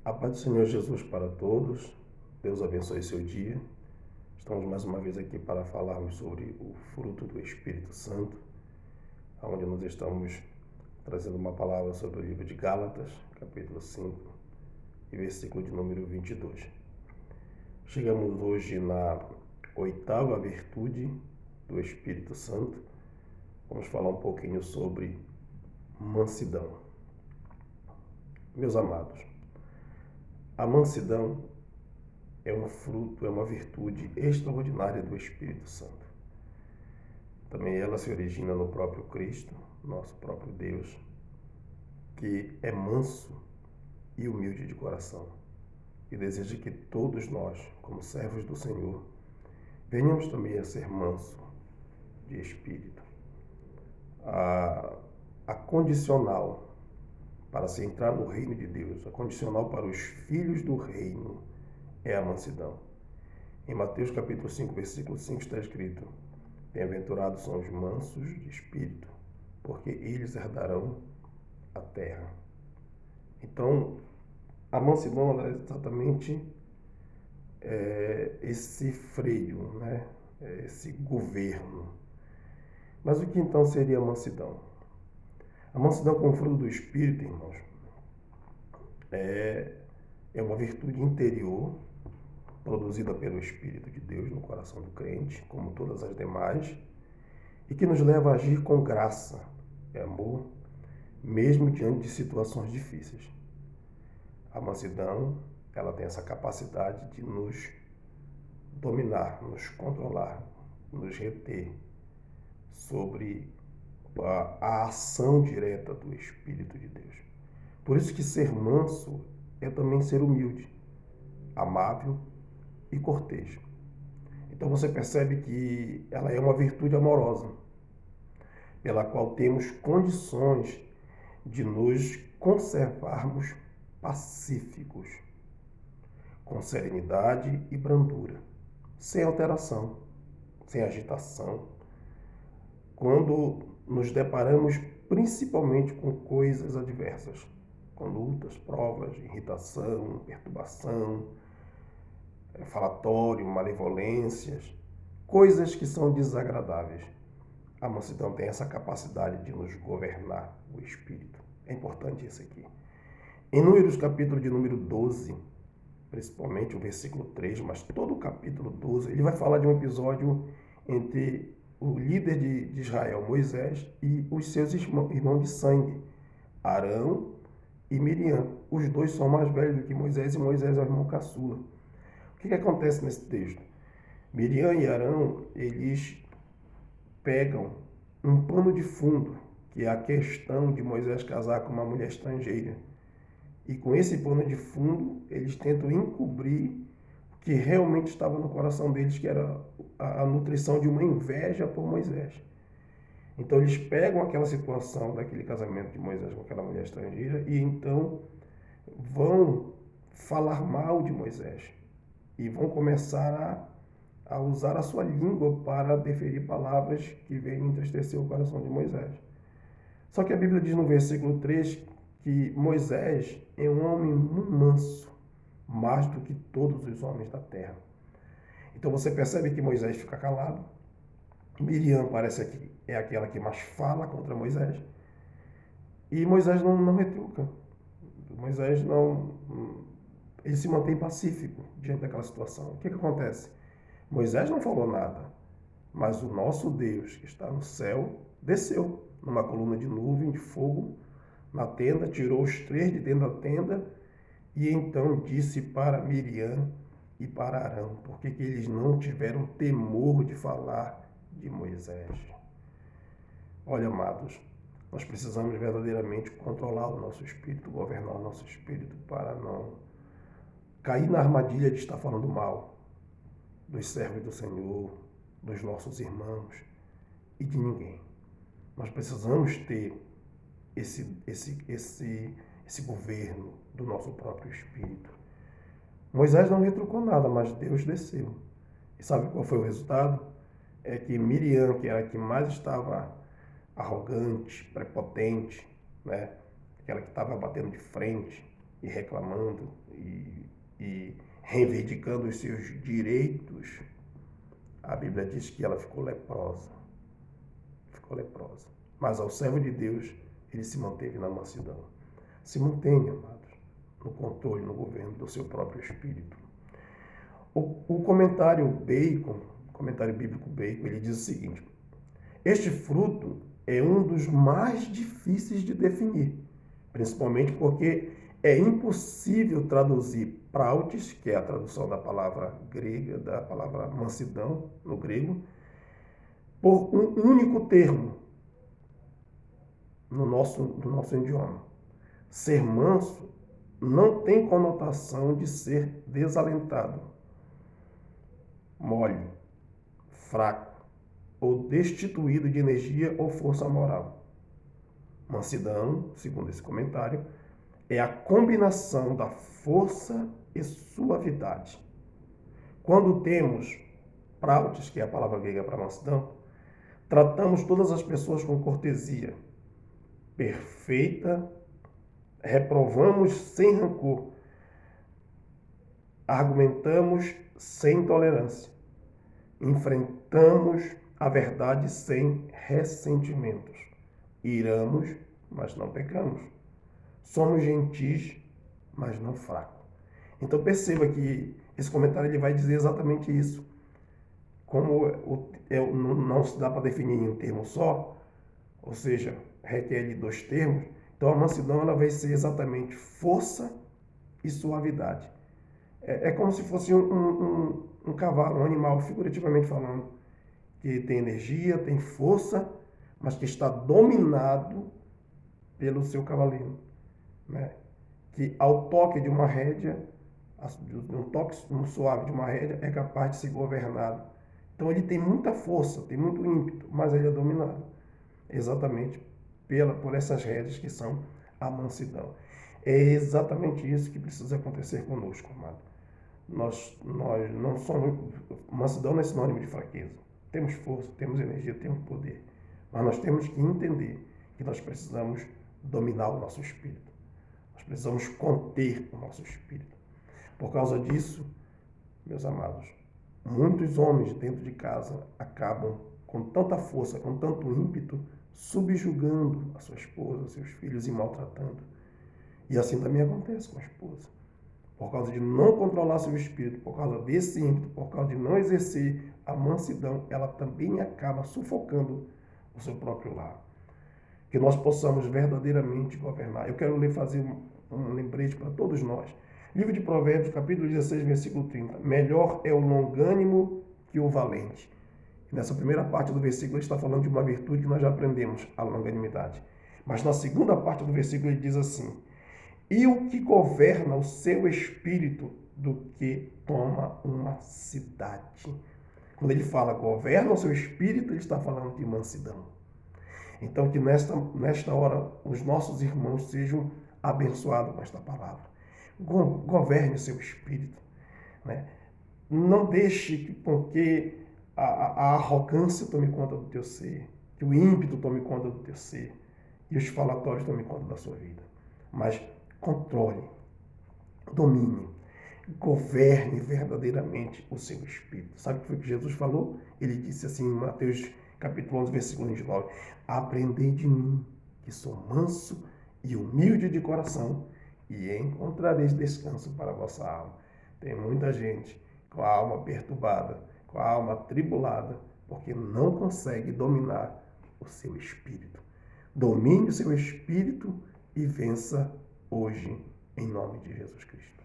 A paz do Senhor Jesus para todos. Deus abençoe seu dia. Estamos mais uma vez aqui para falarmos sobre o fruto do Espírito Santo, onde nós estamos trazendo uma palavra sobre o livro de Gálatas, capítulo 5, e versículo de número 22. Chegamos hoje na oitava virtude do Espírito Santo. Vamos falar um pouquinho sobre mansidão. Meus amados, a mansidão é um fruto, é uma virtude extraordinária do Espírito Santo. Também ela se origina no próprio Cristo, nosso próprio Deus, que é manso e humilde de coração e deseja que todos nós, como servos do Senhor, venhamos também a ser manso de espírito. A condicional para se entrar no reino de Deus, a condicional para os filhos do reino, é a mansidão. Em Mateus capítulo 5, versículo 5 está escrito: bem-aventurados são os mansos de espírito, porque eles herdarão a terra. Então, a mansidão é exatamente esse freio, né? Esse governo. Mas o que então seria a mansidão? A mansidão como fruto do Espírito, irmãos, é uma virtude interior produzida pelo Espírito de Deus no coração do crente, como todas as demais, e que nos leva a agir com graça e amor, mesmo diante de situações difíceis. A mansidão, ela tem essa capacidade de nos dominar, nos controlar, nos reter sobre a ação direta do Espírito de Deus. Por isso que ser manso é também ser humilde, amável e cortês. Então você percebe que ela é uma virtude amorosa, pela qual temos condições de nos conservarmos pacíficos, com serenidade e brandura, sem alteração, sem agitação, quando nos deparamos principalmente com coisas adversas, com lutas, provas, irritação, perturbação, falatório, malevolências, coisas que são desagradáveis. A mansidão tem essa capacidade de nos governar o espírito. É importante isso aqui. Em Números, capítulo de número 12, principalmente o versículo 3, mas todo o capítulo 12, ele vai falar de um episódio entre o líder de Israel, Moisés, e os seus irmãos de sangue, Arão e Miriam. Os dois são mais velhos do que Moisés, e Moisés é o irmão caçula. O que acontece nesse texto? Miriam e Arão, eles pegam um pano de fundo, que é a questão de Moisés casar com uma mulher estrangeira. E com esse pano de fundo, eles tentam encobrir o que realmente estava no coração deles, que era a nutrição de uma inveja por Moisés. Então eles pegam aquela situação daquele casamento de Moisés com aquela mulher estrangeira e então vão falar mal de Moisés. E vão começar a usar a sua língua para deferir palavras que venham entristecer o coração de Moisés. Só que a Bíblia diz no versículo 3 que Moisés é um homem manso, mais do que todos os homens da terra. Então você percebe que Moisés fica calado. Miriam parece que é aquela que mais fala contra Moisés. E Moisés não retruca. Moisés não... Ele se mantém pacífico diante daquela situação. O que acontece? Moisés não falou nada, mas o nosso Deus, que está no céu, desceu numa coluna de nuvem, de fogo, na tenda, tirou os três de dentro da tenda e então disse para Miriam e para Arão, porque que eles não tiveram temor de falar de Moisés. Olha, amados, nós precisamos verdadeiramente controlar o nosso espírito, governar o nosso espírito para não cair na armadilha de estar falando mal dos servos do Senhor, dos nossos irmãos e de ninguém. Nós precisamos ter esse governo do nosso próprio espírito. Moisés não retrucou nada, mas Deus desceu. E sabe qual foi o resultado? É que Miriam, que era a que mais estava arrogante, prepotente, né? Aquela que estava batendo de frente, e reclamando e reivindicando os seus direitos, a Bíblia diz que ela ficou leprosa. Ficou leprosa. Mas ao servo de Deus, ele se manteve na mansidão. Se mantenha, amados, no controle, no governo do seu próprio espírito. O comentário bíblico Bacon, ele diz o seguinte: este fruto é um dos mais difíceis de definir, principalmente porque é impossível traduzir prautes, que é a tradução da palavra grega, da palavra mansidão no grego, por um único termo no nosso idioma. Ser manso não tem conotação de ser desalentado, mole, fraco ou destituído de energia ou força moral. Mansidão, segundo esse comentário, é a combinação da força e suavidade. Quando temos prautes, que é a palavra grega para mansidão, tratamos todas as pessoas com cortesia perfeita, reprovamos sem rancor, argumentamos sem intolerância, enfrentamos a verdade sem ressentimentos, iramos, mas não pecamos, somos gentis, mas não fracos. Então perceba que esse comentário ele vai dizer exatamente isso. Como não se dá para definir em um termo só, ou seja, requer de dois termos, então a mansidão ela vai ser exatamente força e suavidade. É como se fosse um cavalo, um animal, figurativamente falando, que tem energia, tem força, mas que está dominado pelo seu cavalinho, né? Que ao toque de uma rédea, um toque suave de uma rédea, é capaz de ser governado. Então ele tem muita força, tem muito ímpeto, mas ele é dominado exatamente por essas rédeas que são a mansidão. É exatamente isso que precisa acontecer conosco, amado. Nós não somos... Mansidão não é sinônimo de fraqueza. Temos força, temos energia, temos poder. Mas nós temos que entender que nós precisamos dominar o nosso espírito. Nós precisamos conter o nosso espírito. Por causa disso, meus amados, muitos homens dentro de casa acabam com tanta força, com tanto ímpeto, subjugando a sua esposa, seus filhos e maltratando. E assim também acontece com a esposa. Por causa de não controlar seu espírito, por causa desse ímpeto, por causa de não exercer a mansidão, ela também acaba sufocando o seu próprio lar. Que nós possamos verdadeiramente governar. Eu quero fazer um lembrete para todos nós. Livro de Provérbios, capítulo 16, versículo 30. Melhor é o longânimo que o valente. E nessa primeira parte do versículo ele está falando de uma virtude que nós já aprendemos, a longanimidade. Mas na segunda parte do versículo ele diz assim: e o que governa o seu espírito do que toma uma cidade. Quando ele fala governa o seu espírito, ele está falando de mansidão. Então que nesta hora os nossos irmãos sejam abençoados com esta palavra. Governe o seu espírito, né? Não deixe com que a arrogância tome conta do teu ser, que o ímpeto tome conta do teu ser e os falatórios tomem conta da sua vida. Mas controle, domine, governe verdadeiramente o seu espírito. Sabe o que foi que Jesus falou? Ele disse assim em Mateus capítulo 11, versículo 29. Aprendei de mim, que sou manso e humilde de coração, e encontrareis descanso para a vossa alma. Tem muita gente com a alma perturbada, com a alma atribulada, porque não consegue dominar o seu espírito. Domine o seu espírito e vença hoje, em nome de Jesus Cristo.